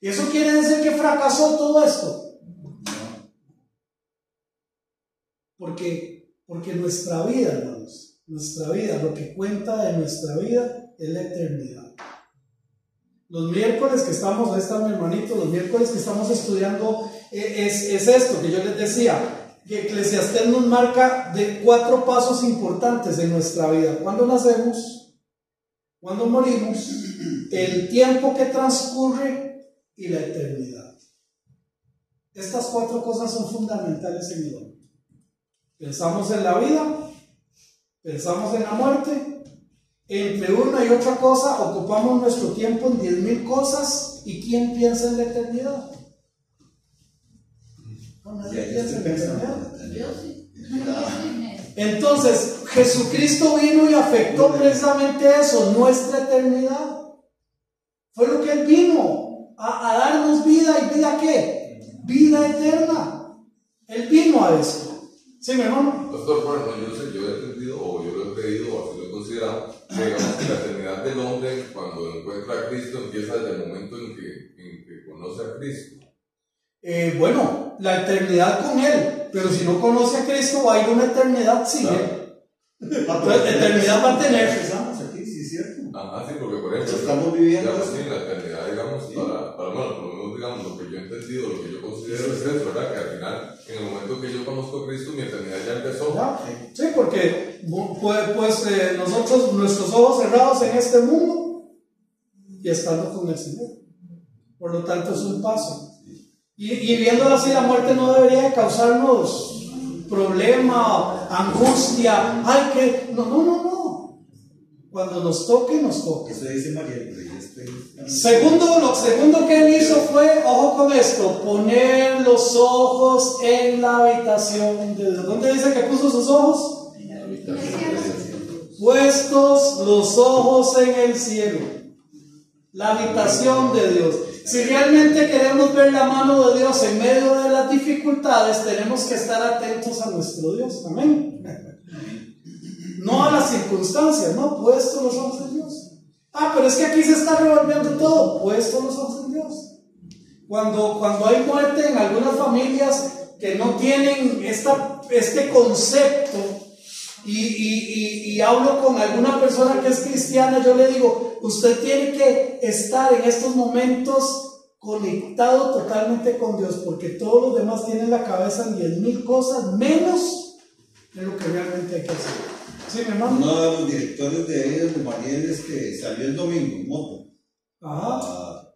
¿Y eso quiere decir que fracasó todo esto? Porque nuestra vida, hermanos, nuestra vida, lo que cuenta de nuestra vida es la eternidad. Los miércoles que estamos, ahí está mi hermanito, los miércoles que estamos estudiando es esto que yo les decía, que Eclesiastés nos marca de 4 pasos importantes en nuestra vida: cuando nacemos, cuando morimos, el tiempo que transcurre y la eternidad. Estas 4 cosas son fundamentales en el hombre. Pensamos en la vida, pensamos en la muerte. Entre una y otra cosa ocupamos nuestro tiempo en 10,000 cosas. ¿Y quién piensa en la eternidad? No, nadie piensa en la eternidad. Entonces, Jesucristo vino y afectó precisamente eso, nuestra eternidad. Fue lo que Él vino a darnos vida. ¿Y vida qué? Vida eterna. Él vino a eso. ¿Sí, mi hermano? Pastor, bueno, yo he entendido, o yo lo he creído, o así lo he considerado, que digamos que la eternidad del hombre, cuando encuentra a Cristo, empieza desde el momento en que conoce a Cristo. Bueno, la eternidad con Él, pero si no conoce a Cristo, va a ir una eternidad sin Él. Entonces, eternidad va a tener. Empezamos aquí, sí, es cierto. Ajá, sí, porque por ejemplo, estamos viviendo. Digamos, sí, la eternidad, digamos, sí. Para por lo menos, digamos, lo que yo he entendido, lo que yo considero es eso, ¿verdad? Que al final, en el momento que yo conozco a Cristo, mi eternidad ya empezó. Sí, porque nosotros, nuestros ojos cerrados en este mundo y estando con el Señor. Por lo tanto, es un paso. Y viéndolo así, la muerte no debería causarnos problema, angustia. Ay, que no. Cuando nos toque, nos toque. Eso dice María. Lo segundo que Él hizo fue, ojo con esto, poner los ojos en la habitación de Dios. ¿Dónde dice que puso sus ojos? En la habitación. puestos los ojos en el cielo, la habitación de Dios. Si realmente queremos ver la mano de Dios en medio de las dificultades, tenemos que estar atentos a nuestro Dios. Amén. No a las circunstancias, no, puestos los ojos en Dios. Pero es que aquí se está revolviendo todo, puestos los ojos en Dios. Cuando hay muerte en algunas familias que no tienen este concepto, y hablo con alguna persona que es cristiana, yo le digo, usted tiene que estar en estos momentos conectado totalmente con Dios, porque todos los demás tienen la cabeza en 10,000 cosas menos de lo que realmente hay que hacer. ¿Sí, mi hermano? Uno de los directores de ahí de Marieles que salió el domingo en moto a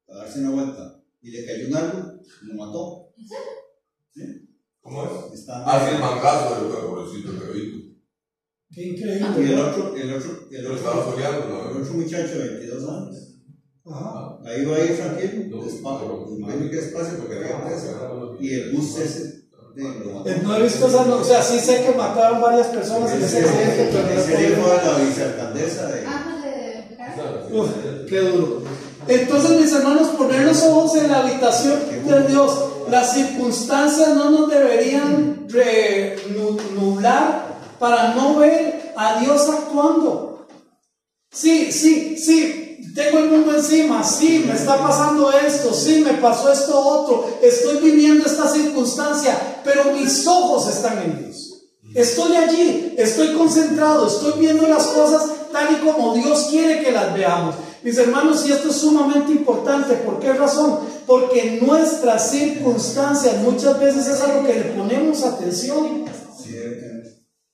darse una vuelta y le cayó un árbol y lo mató. ¿Sí? ¿Cómo es? Hace el mangazo del pobrecito que vehículo. Qué increíble. Y el otro muchacho de 22 años. Ahí va a ir tranquilo, despacio porque había presa. Y el bus ese. No he visto esa, o sea, sí sé que mataron varias personas en ese accidente, pero ese dijo a la vicealcaldesa de. Qué duro. Entonces, mis hermanos, poner los ojos en la habitación de Dios. Las circunstancias no nos deberían nublar para no ver a Dios actuando. Sí, tengo el mundo encima, sí, me está pasando esto, sí, me pasó esto otro, estoy viviendo esta circunstancia, pero mis ojos están en Dios. Estoy allí, estoy concentrado, estoy viendo las cosas tal y como Dios quiere que las veamos. Mis hermanos, y esto es sumamente importante. ¿Por qué razón? Porque nuestras circunstancias muchas veces es a lo que le ponemos atención.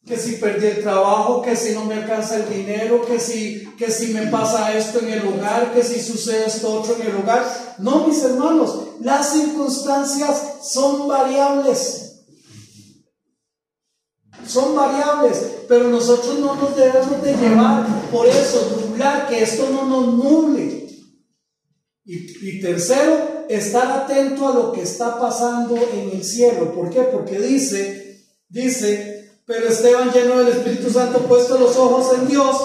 Que si perdí el trabajo, que si no me alcanza el dinero, que si me pasa esto en el hogar, que si sucede esto otro en el hogar. No, mis hermanos, las circunstancias son variables. Son variables, pero nosotros no nos debemos de llevar por eso, nublar, que esto no nos nuble. Y tercero, estar atento a lo que está pasando en el cielo. ¿Por qué? Porque dice, pero Esteban, lleno del Espíritu Santo, puesto los ojos en Dios,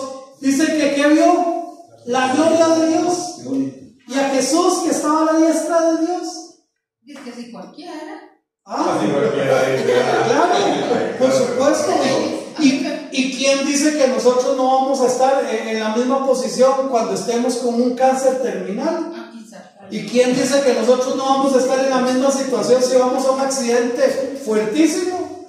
dice que ¿qué vio? La gloria de Dios. Y a Jesús que estaba a la diestra de Dios. Es que si cualquiera. Claro, por supuesto. ¿Y quién dice que nosotros no vamos a estar en la misma posición cuando estemos con un cáncer terminal? ¿Y quién dice que nosotros no vamos a estar en la misma situación si vamos a un accidente fuertísimo?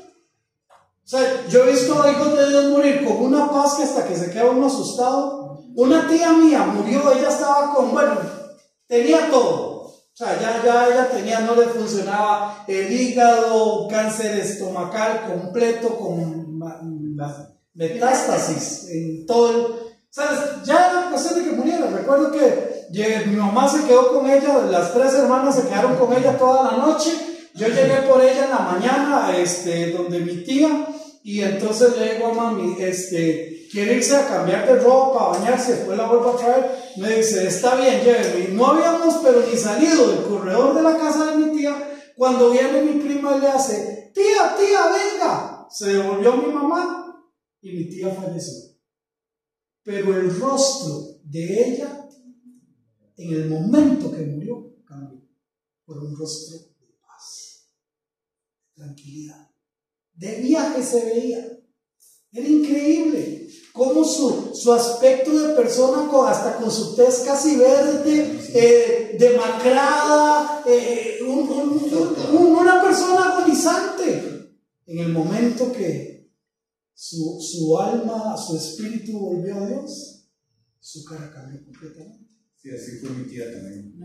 O sea, yo he visto a hijos de Dios morir con una paz que hasta que se queda uno asustado. Una tía mía murió, ella estaba tenía todo. O sea, ya ella tenía, no le funcionaba el hígado, cáncer estomacal completo con metástasis en todo ¿sabes? Ya era cuestión de que muriera. Recuerdo que mi mamá se quedó con ella, las 3 hermanas se quedaron con ella toda la noche. Yo llegué por ella en la mañana, donde mi tía, y entonces le digo a mami, quiere irse a cambiar de ropa, a bañarse, después la vuelvo a traer. Me dice, está bien, lléveme. Y no habíamos pero ni salido del corredor de la casa de mi tía, cuando viene mi prima y le hace, tía, venga. Se devolvió mi mamá y mi tía falleció. Pero el rostro de ella, en el momento que murió, cambió por un rostro de paz, tranquilidad. De viaje se veía. Era increíble cómo su aspecto de persona, hasta con su tez casi verde, demacrada, una persona agonizante. En el momento que su alma, su espíritu volvió a Dios, su cara cambió completamente. Sí, así fue mi tía también.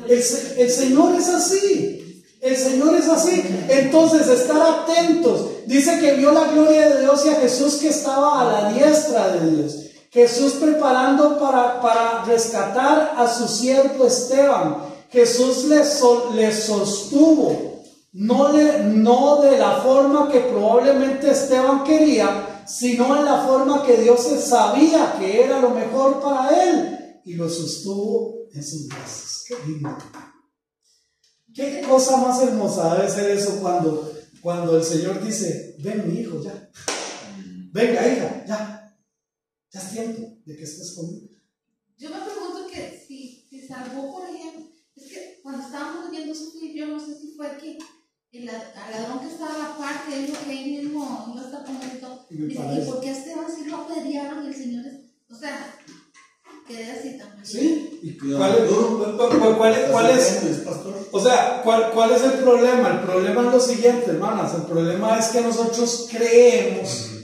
El Señor es así. El Señor es así. Entonces, estar atentos. Dice que vio la gloria de Dios y a Jesús que estaba a la diestra de Dios. Jesús preparando para rescatar a su siervo Esteban. Jesús le sostuvo. No de la forma que probablemente Esteban quería, sino en la forma que Dios sabía que era lo mejor para él. Y lo sostuvo en sus brazos. Qué lindo. Qué cosa más hermosa debe ser eso cuando el Señor dice, ven mi hijo ya. venga, hija, ya es tiempo de que estés conmigo. Yo me pregunto que si salvó, por ejemplo, es que cuando estábamos leyendo eso, yo no sé si fue que el ladrón que estaba a la parte, él mismo lo está poniendo, dice, ¿y por qué a Esteban sí lo apedrearon y el Señor es, o sea, quedé así también? Sí, ¿y cuál es? O sea, ¿cuál es el problema? El problema es lo siguiente, hermanas, el problema es que nosotros creemos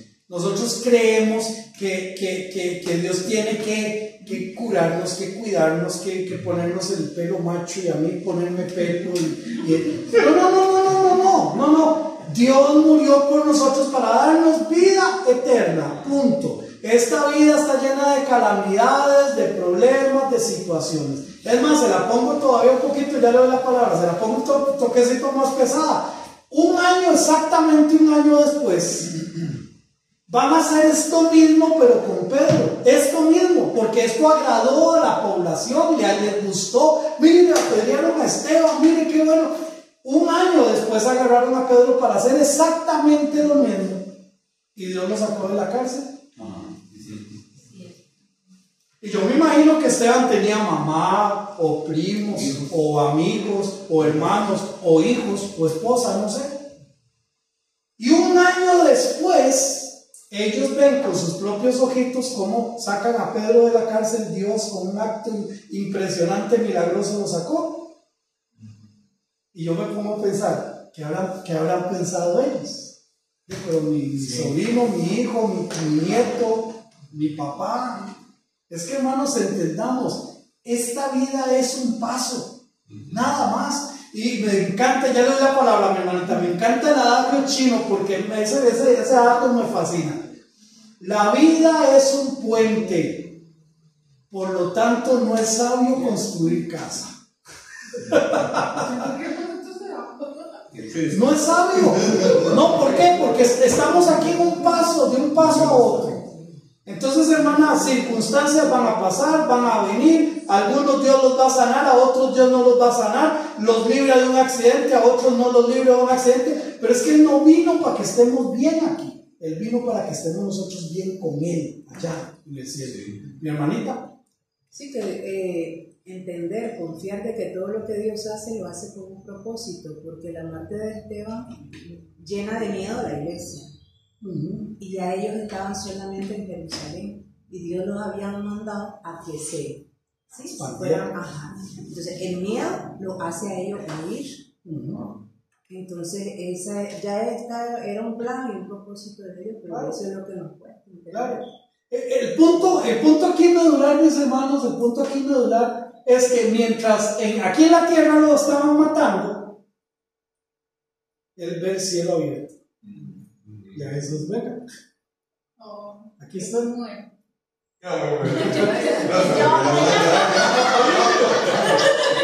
que Dios tiene que curarnos, que cuidarnos, que ponernos el pelo macho y a mí ponerme pelo. No. Dios murió por nosotros para darnos vida eterna. Punto. Esta vida está llena de calamidades, de problemas, de situaciones. Es más, se la pongo todavía un poquito, ya le doy la palabra, se la pongo un toquecito más pesada. Exactamente un año después, van a hacer esto mismo, pero con Pedro. Esto mismo, porque esto agradó a la población, les gustó. Mire, apedrearon a Esteban, mire qué bueno. Un año después agarraron a Pedro para hacer exactamente lo mismo. Y Dios lo sacó de la cárcel. Y yo me imagino que Esteban tenía mamá, o primos, o amigos, o hermanos, o hijos, o esposa, no sé. Y un año después, ellos ven con sus propios ojitos cómo sacan a Pedro de la cárcel. Dios, con un acto impresionante, milagroso, lo sacó. Y yo me pongo a pensar, ¿qué habrán pensado ellos? Pero mi sobrino, mi hijo, mi nieto, mi papá. Es que, hermanos, entendamos, esta vida es un paso, nada más. Y me encanta, ya le doy la palabra a mi hermanita, me encanta el adagio chino porque ese adagio me fascina. La vida es un puente, por lo tanto no es sabio construir casa. No es sabio. No, ¿por qué? Porque estamos aquí de un paso a otro. Entonces, hermanas, circunstancias van a pasar, van a venir. Algunos Dios los va a sanar, a otros Dios no los va a sanar. Los libra de un accidente, a otros no los libra de un accidente. Pero es que Él no vino para que estemos bien aquí. Él vino para que estemos nosotros bien con Él, allá en el cielo. ¿Mi hermanita? Sí, que entender, confiar de que todo lo que Dios hace, lo hace con un propósito. Porque la muerte de Esteban llena de miedo a la iglesia. Y ya ellos estaban solamente en Jerusalén y Dios los había mandado a que se fueran. Entonces el miedo lo hace a ellos huir. Entonces era un plan y un propósito de Dios, pero eso es lo que nos cuesta. Claro. El punto aquí medular, mis hermanos, el punto aquí medular es que mientras aquí en la tierra lo estaban matando, Él ve el cielo abierto. Y a Jesús, venga. Aquí está.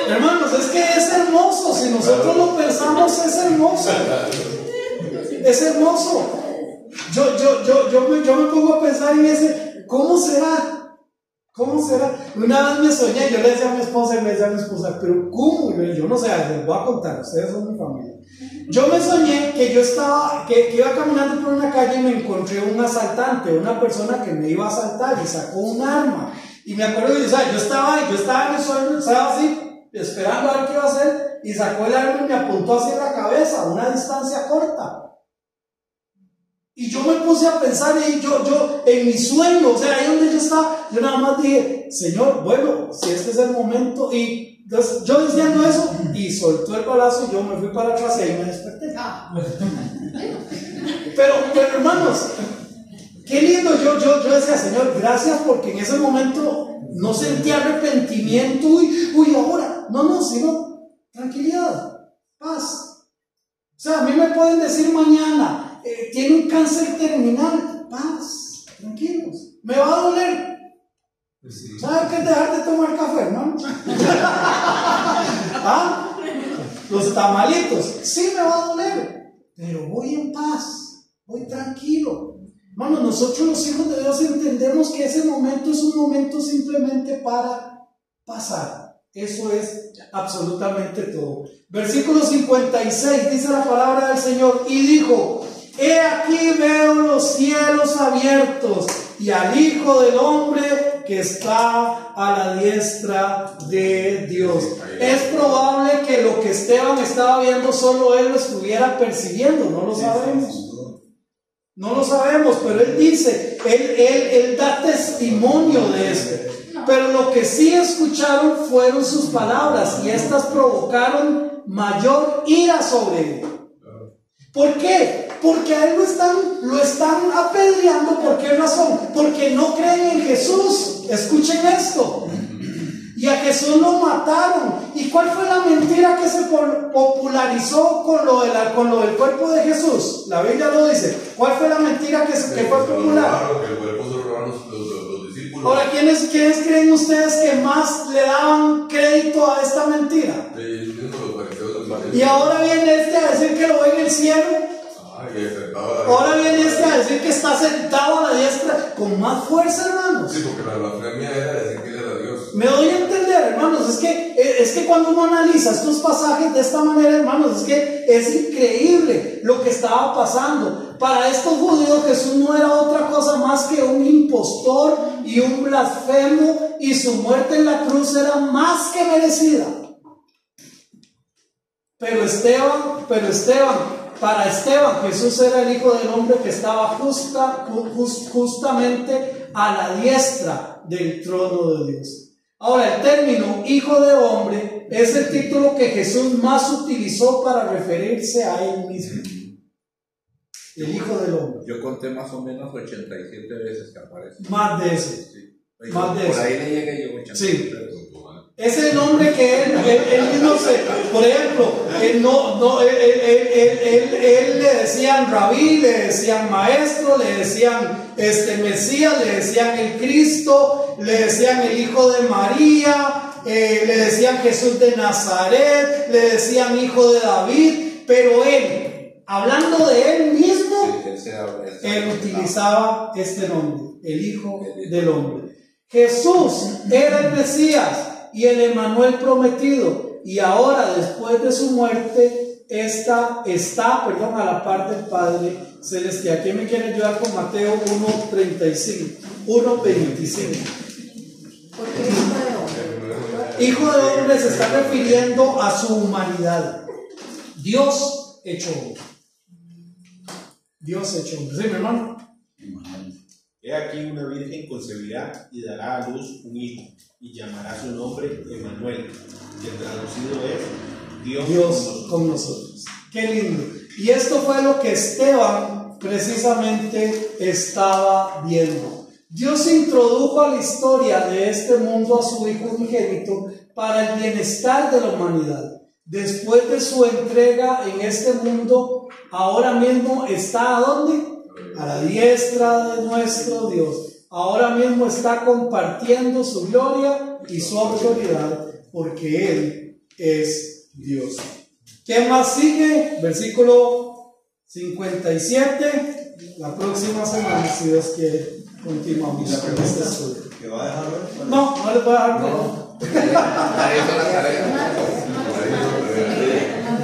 Hermanos, es que es hermoso. Si nosotros lo pensamos, es hermoso. Es hermoso. Yo me pongo a pensar en ese. ¿Cómo será? Una vez me soñé, yo le decía a mi esposa, pero ¿cómo? Yo no sé, les voy a contar, ustedes son mi familia. Yo me soñé que que iba caminando por una calle y me encontré un asaltante, una persona que me iba a asaltar y sacó un arma. Y me acuerdo que yo estaba en el suelo, estaba así, esperando a ver qué iba a hacer, y sacó el arma y me apuntó hacia la cabeza, a una distancia corta. Y yo me puse a pensar, y yo en mi sueño, o sea, ahí donde yo estaba, yo nada más dije, Señor, bueno, si este es el momento, y entonces, yo diciendo eso, y soltó el balazo y yo me fui para atrás y ahí me desperté. Pero hermanos, qué lindo, yo decía, Señor, gracias, porque en ese momento no sentí arrepentimiento, uy, ahora, no, sino tranquilidad, paz. O sea, a mí me pueden decir mañana, tiene un cáncer terminal, paz, tranquilos, me va a doler. ¿Sabes qué es dejar de tomar café, hermano? Los tamalitos, sí me va a doler, pero voy en paz, voy tranquilo. Hermano, nosotros los hijos de Dios entendemos que ese momento es un momento simplemente para pasar. Eso es absolutamente todo. Versículo 56 dice la palabra del Señor, y dijo: he aquí veo los cielos abiertos y al Hijo del Hombre que está a la diestra de Dios. Es probable que lo que Esteban estaba viendo solo él lo estuviera percibiendo, no lo sabemos. No lo sabemos, pero él dice, él da testimonio de esto. Pero lo que sí escucharon fueron sus palabras y estas provocaron mayor ira sobre él. ¿Por qué? Porque a él lo están apedreando. ¿Por qué razón? Porque no creen en Jesús. Escuchen esto. Y a Jesús lo mataron. ¿Y cuál fue la mentira que se popularizó con lo del cuerpo de Jesús? La Biblia lo dice. ¿Cuál fue la mentira que fue popular? El cuerpo se lo robaron los discípulos. Ahora, ¿quiénes creen ustedes que más le daban crédito a esta mentira? Y ahora viene este a decir que lo ve en el cielo. Ahora viene este a decir que está sentado a la diestra con más fuerza, hermanos. Sí, porque la blasfemia era decir que él era Dios. Me doy a entender, hermanos, es que cuando uno analiza estos pasajes de esta manera, hermanos, es que es increíble lo que estaba pasando. Para estos judíos Jesús no era otra cosa más que un impostor y un blasfemo, y su muerte en la cruz era más que merecida. Pero para Esteban, Jesús era el Hijo del Hombre que estaba justamente a la diestra del trono de Dios. Ahora, el término Hijo de Hombre es el título que Jesús más utilizó para referirse a él mismo. El Hijo del Hombre. Yo conté más o menos 87 veces que aparece. Más de eso. Sí. Más de eso. Por ahí le llegué yo 87. Sí. Es el nombre que él mismo se, por ejemplo, él le decían rabí, le decían maestro, le decían Mesías, le decían el Cristo, le decían el Hijo de María, le decían Jesús de Nazaret, le decían Hijo de David, pero él, hablando de él mismo, él utilizaba este nombre, el Hijo del Hombre. Jesús era el Mesías y el Emmanuel prometido, y ahora después de su muerte está a la par del Padre Celestial. ¿Quién me quiere ayudar con Mateo 1:25? ¿Por qué Hijo de Hombre? Hijo de Hombre se está refiriendo a su humanidad. Dios hecho hombre. Dios hecho hombre. ¿Sí, mi hermano? He aquí una virgen concebirá y dará a luz un hijo, y llamará su nombre Emmanuel, que traducido es Dios con nosotros. Qué lindo. Y esto fue lo que Esteban precisamente estaba viendo. Dios introdujo a la historia de este mundo a su Hijo unigénito para el bienestar de la humanidad. Después de su entrega en este mundo, ahora mismo está ¿a dónde? A la diestra de nuestro Dios. Ahora mismo está compartiendo su gloria y su autoridad, porque Él es Dios. ¿Qué más sigue? Versículo 57. La próxima semana, si Dios quiere, continuamos con este estudio. ¿Que va a dejar hoy? No les voy a dejar. No.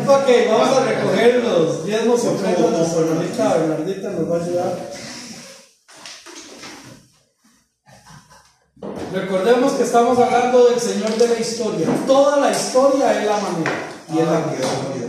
Ok, vamos a recoger los diezmos y ofrendas. Nuestra hermanita Bernardita nos va a ayudar. Recordemos que estamos hablando del Señor de la historia. Toda la historia es la manera y es la manera.